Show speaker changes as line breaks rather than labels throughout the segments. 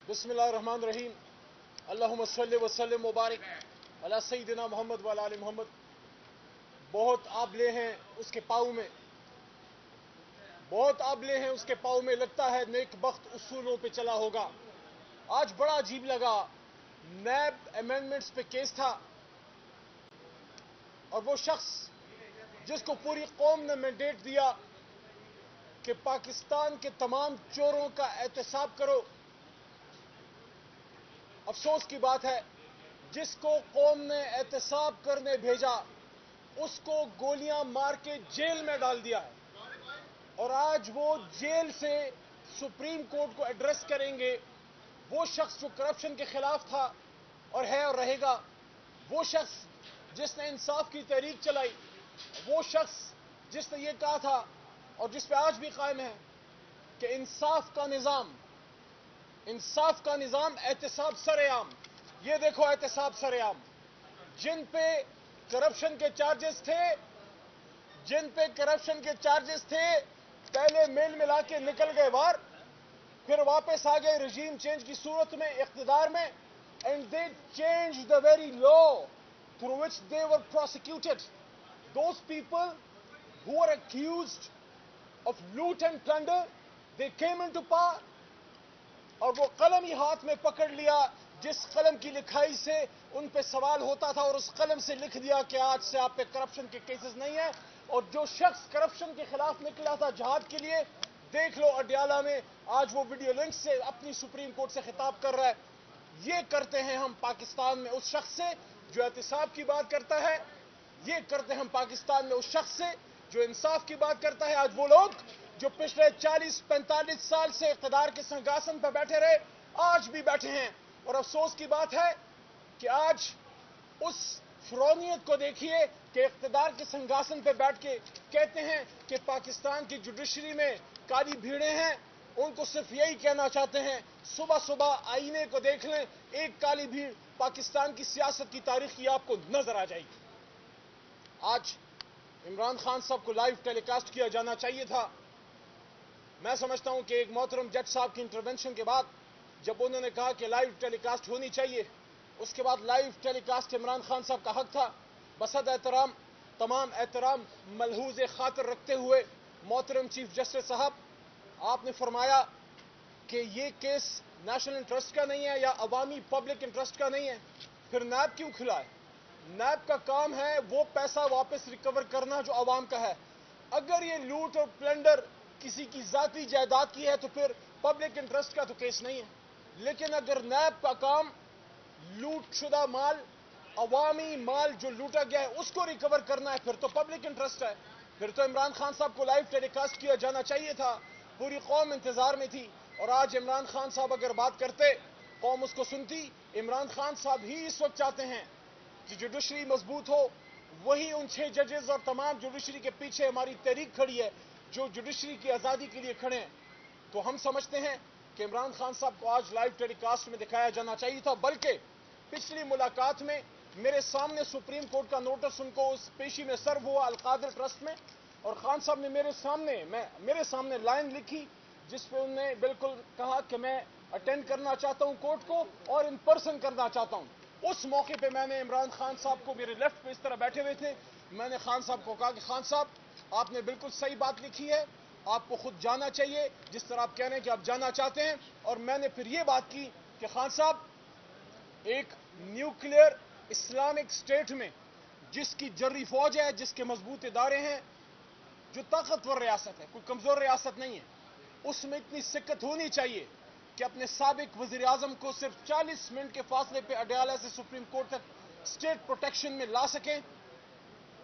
बिस्मिल्लाहिर्रहमानिर्रहीम। अल्लाहुम्मा सल्लि व सल्लिम मुबारक अला सय्यिदिना मोहम्मद व अला आलि मोहम्मद। बहुत आबले हैं उसके पाँव में, बहुत आबले हैं उसके पाँव में, लगता है नेक बख्त उसूलों पे चला होगा। आज बड़ा अजीब लगा, नैब अमेंडमेंट्स पे केस था और वो शख्स जिसको पूरी कौम ने मैंडेट दिया कि पाकिस्तान के तमाम चोरों का एहतसाब करो, अफसोस की बात है जिसको कौम ने एहतसाब करने भेजा उसको गोलियां मार के जेल में डाल दिया है। और आज वो जेल से सुप्रीम कोर्ट को एड्रेस करेंगे। वो शख्स जो करप्शन के खिलाफ था और है और रहेगा, वो शख्स जिसने इंसाफ की तहरीक चलाई, वो शख्स जिसने ये कहा था और जिस पे आज भी कायम है कि इंसाफ का निज़ाम एहतसाब सरेआम। ये देखो एहतसाब सरेआम, जिन पे करप्शन के चार्जेस थे, पहले मेल मिला के निकल गए बाहर, फिर वापस आ गए रजीम चेंज की सूरत में इख्तिदार में, and they change the very law through which they were prosecuted. Those people who were accused of loot and plunder, they came into power और वो कलम ही हाथ में पकड़ लिया जिस कलम की लिखाई से उन पे सवाल होता था, और उस कलम से लिख दिया कि आज से आप पे करप्शन के केसेस नहीं है। और जो शख्स करप्शन के खिलाफ निकला था जहाद के लिए, देख लो अडयाला में आज वो वीडियो लिंक से अपनी सुप्रीम कोर्ट से खिताब कर रहा है। ये करते हैं हम पाकिस्तान में उस शख्स से जो एहतिसाब की बात करता है, ये करते हैं हम पाकिस्तान में उस शख्स से जो इंसाफ की बात करता है। आज वो लोग जो पिछले 40-45 साल से इख्तिदार के सिंहासन पर बैठे रहे, आज भी बैठे हैं। और अफसोस की बात है कि आज उस फिरौनियत को देखिए कि इख्तिदार के सिंहासन पर बैठ के कहते हैं कि पाकिस्तान की जुडिशरी में काली भीड़ें हैं। उनको सिर्फ यही कहना चाहते हैं, सुबह सुबह आईने को देख लें, एक काली भीड़ पाकिस्तान की सियासत की तारीख की आपको नजर आ जाएगी। आज इमरान खान साहब को लाइव टेलीकास्ट किया जाना चाहिए था। मैं समझता हूं कि एक मोहतरम जज साहब की इंटरवेंशन के बाद जब उन्होंने कहा कि लाइव टेलीकास्ट होनी चाहिए, उसके बाद लाइव टेलीकास्ट इमरान खान साहब का हक था। बसद एहतराम, तमाम एहतराम मलहूज खातिर रखते हुए मोहतरम चीफ जस्टिस साहब, आपने फरमाया कि ये केस नेशनल इंटरेस्ट का नहीं है या अवामी पब्लिक इंटरेस्ट का नहीं है, फिर नैब क्यों खुला है? नैब का काम है वो पैसा वापस रिकवर करना जो अवाम का है। अगर ये लूट और प्लंडर किसी की जाती जायदाद की है तो फिर पब्लिक इंटरेस्ट का तो केस नहीं है। लेकिन अगर नैब का काम लूट शुदा माल, अवामी माल जो लूटा गया है उसको रिकवर करना है, फिर तो पब्लिक इंटरेस्ट है। फिर तो इमरान खान साहब को लाइव टेलीकास्ट किया जाना चाहिए था। पूरी कौम इंतजार में थी और आज इमरान खान साहब अगर बात करते, कौम उसको सुनती। इमरान खान साहब ही इस वक्त चाहते हैं कि जुडिशरी मजबूत हो। वही उन 6 जजेस और तमाम जुडिशरी के पीछे हमारी तहरीक खड़ी है जो जुडिशरी की आज़ादी के लिए खड़े हैं। तो हम समझते हैं कि इमरान खान साहब को आज लाइव टेलीकास्ट में दिखाया जाना चाहिए था। बल्कि पिछली मुलाकात में मेरे सामने सुप्रीम कोर्ट का नोटिस उनको उस पेशी में सर्व हुआ अलकादिर ट्रस्ट में, और खान साहब ने मेरे सामने लाइन लिखी जिसपे उन्होंने बिल्कुल कहा कि मैं अटेंड करना चाहता हूं कोर्ट को और इन पर्सन करना चाहता हूं। उस मौके पे मैंने इमरान खान साहब को, मेरे लेफ्ट पे इस तरह बैठे हुए थे, मैंने खान साहब को कहा कि खान साहब आपने बिल्कुल सही बात लिखी है, आपको खुद जाना चाहिए जिस तरह आप कह रहे हैं कि आप जाना चाहते हैं। और मैंने फिर ये बात की कि खान साहब, एक न्यूक्लियर इस्लामिक स्टेट में जिसकी जर्री फौज है, जिसके मजबूत इदारे हैं, जो ताकतवर रियासत है, कोई कमजोर रियासत नहीं है, उसमें इतनी सिक्कत होनी चाहिए कि अपने साबिक वजीर आजम को सिर्फ 40 मिनट के फासले पे अडयाला से सुप्रीम कोर्ट तक स्टेट प्रोटेक्शन में ला सकें।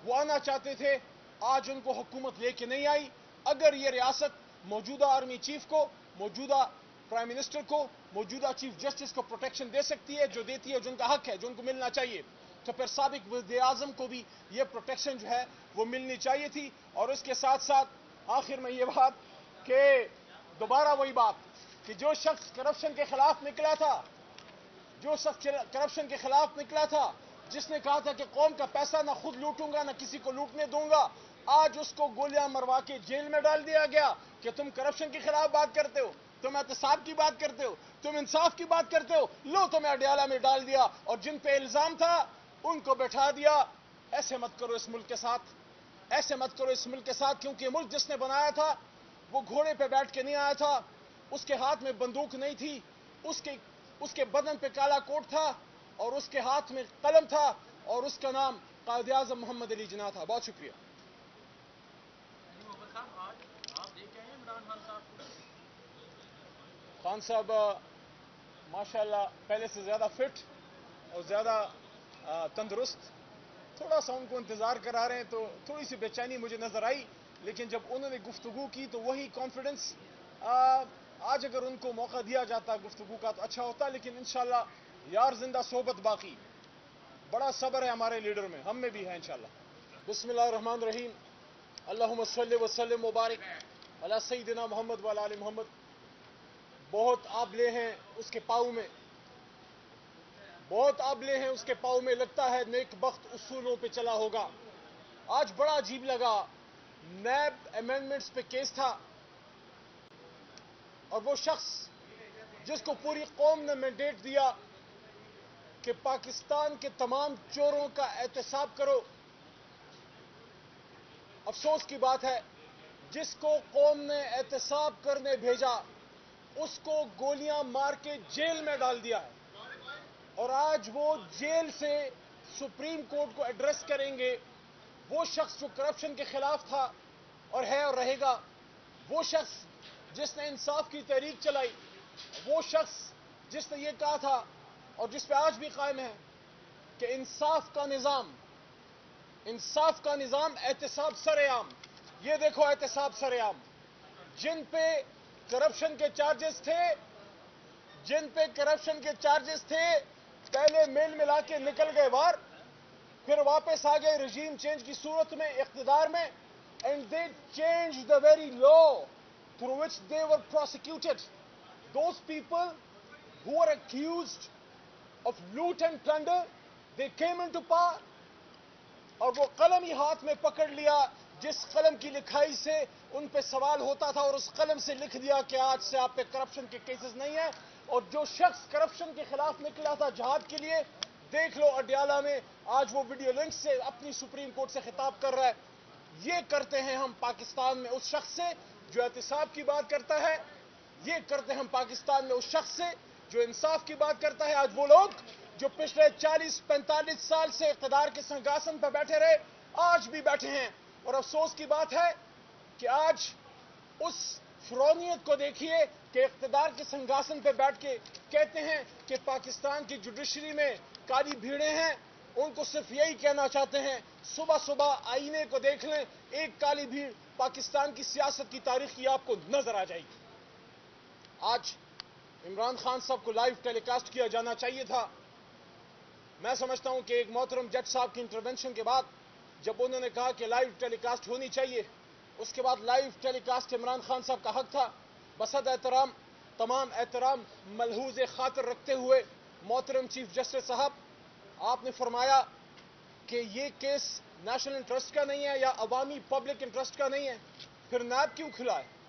वो आना चाहते थे, आज उनको हुकूमत लेके नहीं आई। अगर ये रियासत मौजूदा आर्मी चीफ को, मौजूदा प्राइम मिनिस्टर को, मौजूदा चीफ जस्टिस को प्रोटेक्शन दे सकती है, जो देती है, जो उनका हक है, जो उनको मिलना चाहिए, तो फिर साबिक वज़ीर आज़म को भी ये प्रोटेक्शन जो है वो मिलनी चाहिए थी। और इसके साथ साथ आखिर में ये बात कि दोबारा वही बात कि जो शख्स करप्शन के खिलाफ निकला था, जिसने कहा था कि कौम का पैसा ना खुद लूटूंगा ना किसी को लूटने दूंगा, आज उसको गोलियां मरवा के जेल में डाल दिया गया कि तुम करप्शन के खिलाफ बात करते हो। تم احتساب کی بات کرتے ہو, تم انصاف کی بات کرتے ہو, لو تمہیں اڈیالہ میں ڈال دیا, اور جن پہ الزام تھا ان کو بٹھا دیا. ایسے مت کرو اس ملک کے ساتھ, ایسے مت کرو اس ملک کے ساتھ, کیونکہ ملک جس نے بنایا تھا وہ گھوڑے پہ بیٹھ کے نہیں آیا تھا, اس کے ہاتھ میں بندوق نہیں تھی, اس کے بدن پہ کالا کوٹ تھا, اور اس کے ہاتھ میں قلم تھا, اور اس کا نام قائد اعظم محمد علی جناح تھا. بہت شکریہ. خان صاحب ماشاءاللہ پہلے سے زیادہ فٹ اور زیادہ تندرست, تھوڑا سا ان کو انتظار کرا رہے ہیں تو تھوڑی سی بے چینی مجھے نظر آئی, لیکن جب انہوں نے گفتگو کی تو وہی کانفیڈنس, آج اگر ان کو موقع دیا جاتا گفتگو کا تو اچھا ہوتا, لیکن انشاءاللہ یار زندہ صحبت باقی. بڑا صبر ہے ہمارے لیڈر میں, ہم میں بھی ہے انشاءاللہ. بسم اللہ الرحمن الرحیم. اللہم صلی وسلم مبارک علی سیدنا محمد وعلی آل محمد. بہت آبلے ہیں اس کے پاؤں میں, بہت آبلے ہیں اس کے پاؤں میں, لگتا ہے نیک بخت اصولوں پہ چلا ہوگا. آج بڑا عجیب لگا, نیب امینڈمنٹس پہ کیس تھا, اور وہ شخص جس کو پوری قوم نے مینڈیٹ دیا کہ پاکستان کے تمام چوروں کا احتساب کرو, افسوس کی بات ہے جس کو قوم نے احتساب کرنے بھیجا اس کو گولیاں مار کے جیل میں ڈال دیا ہے, اور آج وہ جیل سے سپریم کورٹ کو ایڈریس کریں گے. وہ شخص جو کرپشن کے خلاف تھا اور ہے اور رہے گا, وہ شخص جس نے انصاف کی تحریک چلائی, وہ شخص جس نے یہ کہا تھا اور جس پہ آج بھی قائم ہے کہ انصاف کا نظام احتساب سر عام. یہ دیکھو احتساب سر عام. جن پہ کرپشن کے چارجز تھے پہلے میل ملا کے نکل گئے باہر, پھر واپس آ گئے رجیم چینج کی صورت میں اقتدار میں, and they change the very law through which they were prosecuted. Those people who were accused of loot and plunder, they came into power, اور وہ قلم ہی ہاتھ میں پکڑ لیا جس قلم کی لکھائی سے ان پہ سوال ہوتا تھا, اور اس قلم سے لکھ دیا کہ آج سے آپ پہ کرپشن کے کیسز نہیں ہیں. اور جو شخص کرپشن کے خلاف نکلا تھا جہاد کے لیے, دیکھ لو اڈیالہ میں آج وہ ویڈیو لنک سے اپنی سپریم کورٹ سے خطاب کر رہا ہے. یہ کرتے ہیں ہم پاکستان میں اس شخص سے جو احتساب کی بات کرتا ہے, یہ کرتے ہیں ہم پاکستان میں اس شخص سے جو انصاف کی بات کرتا ہے. آج وہ لوگ جو پچھلے 40-45 سال سے اقتدار کے سنگاسن پہ بیٹھے رہے, آج بھی بیٹھے ہیں, اور افسوس کی بات ہے کہ آج اس فرونیت کو دیکھیے کہ اقتدار کے سنگاسن پہ بیٹھ کے کہتے ہیں کہ پاکستان کی جوڈیشری میں کالی بھیڑیں ہیں. ان کو صرف یہی کہنا چاہتے ہیں, صبح صبح آئینے کو دیکھ لیں, ایک کالی بھیڑ پاکستان کی سیاست کی تاریخ کی آپ کو نظر آ جائے گی. آج عمران خان صاحب کو لائیو ٹیلی کاسٹ کیا جانا چاہیے تھا. میں سمجھتا ہوں کہ ایک محترم جج صاحب کی انٹرونشن کے بعد جب انہوں نے کہا کہ لائیو ٹیلی کاسٹ ہونی چاہیے, اس کے بعد لائیو ٹیلی کاسٹ عمران خان صاحب کا حق تھا. بصد احترام, تمام احترام ملحوظ خاطر رکھتے ہوئے محترم چیف جسٹس صاحب, آپ نے فرمایا کہ یہ کیس نیشنل انٹرسٹ کا نہیں ہے یا عوامی پبلک انٹرسٹ کا نہیں ہے, پھر نیب کیوں کھلا ہے؟